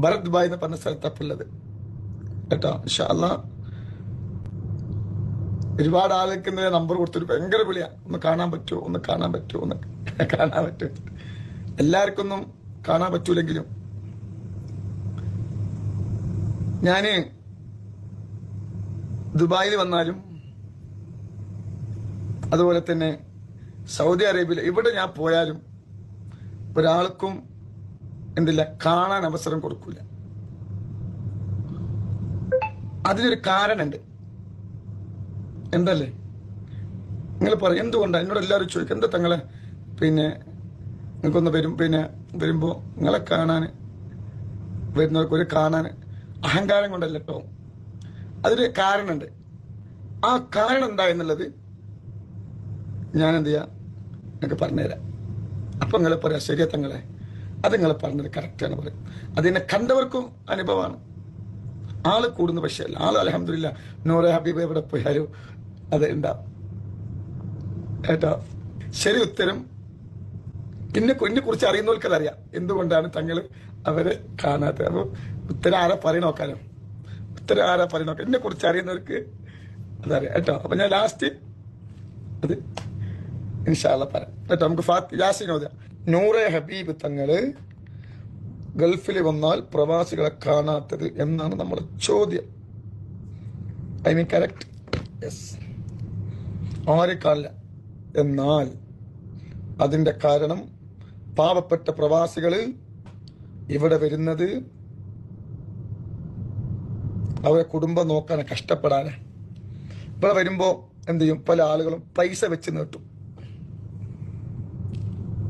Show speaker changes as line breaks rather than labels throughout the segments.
ഭരത് ഭായ് എന്ന് പറഞ്ഞ സ്ഥലത്തപ്പുള്ളത് കേട്ടോ. ഇൻഷാ അല്ലാഹ് ഒരുപാട് ആൾക്ക് ഇന്നലെ നമ്പർ കൊടുത്തൊരു ഭയങ്കര വിളിയാ, ഒന്ന് കാണാൻ പറ്റുമോ, ഒന്ന് കാണാൻ പറ്റുമോ, ഒന്ന് കാണാൻ പറ്റുമോ. എല്ലാവർക്കും ഒന്നും കാണാൻ പറ്റൂലെങ്കിലും ഞാന് ദുബായിൽ വന്നാലും അതുപോലെ തന്നെ സൗദി അറേബ്യയിൽ എവിടെ ഞാൻ പോയാലും ഒരാൾക്കും എന്തില്ല കാണാൻ അവസരം കൊടുക്കൂല. അതിനൊരു കാരണമുണ്ട്. എന്തല്ലേ നിങ്ങൾ പറയും എന്തുകൊണ്ടാണ്? എന്നോട് എല്ലാവരും ചോദിക്കും എന്താ തങ്ങളെ നിങ്ങൾക്കൊന്ന് വരുമ്പോ നിങ്ങളെ കാണാൻ വരുന്നവർക്ക് ഒരു കാണാൻ അഹങ്കാരം കൊണ്ടല്ല കേട്ടോ, അതിന് കാരണമുണ്ട്. ആ കാരണം എന്താ എന്നുള്ളത് ഞാൻ എന്ത് ചെയ്യാം നിങ്ങൾക്ക് പറഞ്ഞുതരാം. അപ്പൊ നിങ്ങളെ പറയാം ശരിയാ തങ്ങളെ, അത് നിങ്ങളെ പറഞ്ഞത് കറക്റ്റാണ് പറയും. അതിനെ കണ്ടവർക്കും അനുഭവമാണ്. ആള് കൂടുന്ന പക്ഷേ അല്ല, ആള് അൽഹംദുലില്ലാ നൂറെ ഹബീബ് എവിടെ പോയാലും അത് ഉണ്ടാവും കേട്ടോ. ശരി ഉത്തരം എന്നെ കുറിച്ച് അറിയുന്നവർക്ക് അതറിയാം എന്തുകൊണ്ടാണ് തങ്ങൾ അവരെ കാണാത്തത്. അപ്പൊ ഉത്തരം ആരാ പറയണോക്കാലോ, ഉത്തരം ആരാ പറയണോക്കാം, എന്നെ കുറിച്ച് അറിയുന്നവർക്ക് അതറിയാം കേട്ടോ. അപ്പൊ ഞാൻ ലാസ്റ്റ് അത് ഇൻഷാ അല്ലാഹ് പറയാം കേട്ടോ. നമുക്ക് യാസീനോദ. നൂറെ ഹബീബ് തങ്ങള് ഗൾഫിൽ വന്നാൽ പ്രവാസികളെ കാണാത്തത് എന്നാണ് നമ്മുടെ ചോദ്യം. I mean correct? യെസ്, ആരെ കാണില്ല. എന്നാൽ അതിന്റെ കാരണം പാവപ്പെട്ട പ്രവാസികള് ഇവിടെ വരുന്നത് അവരെ കുടുംബം നോക്കാൻ കഷ്ടപ്പെടാന്. ഇവിടെ വരുമ്പോ എന്ത് ചെയ്യും, പല ആളുകളും പൈസ വെച്ച് നീട്ടും.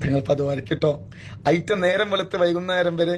നിങ്ങൾ പതുവായിരിക്കട്ടോ, ഐറ്റം നേരം വെളുത്ത് വൈകുന്നേരം വരെ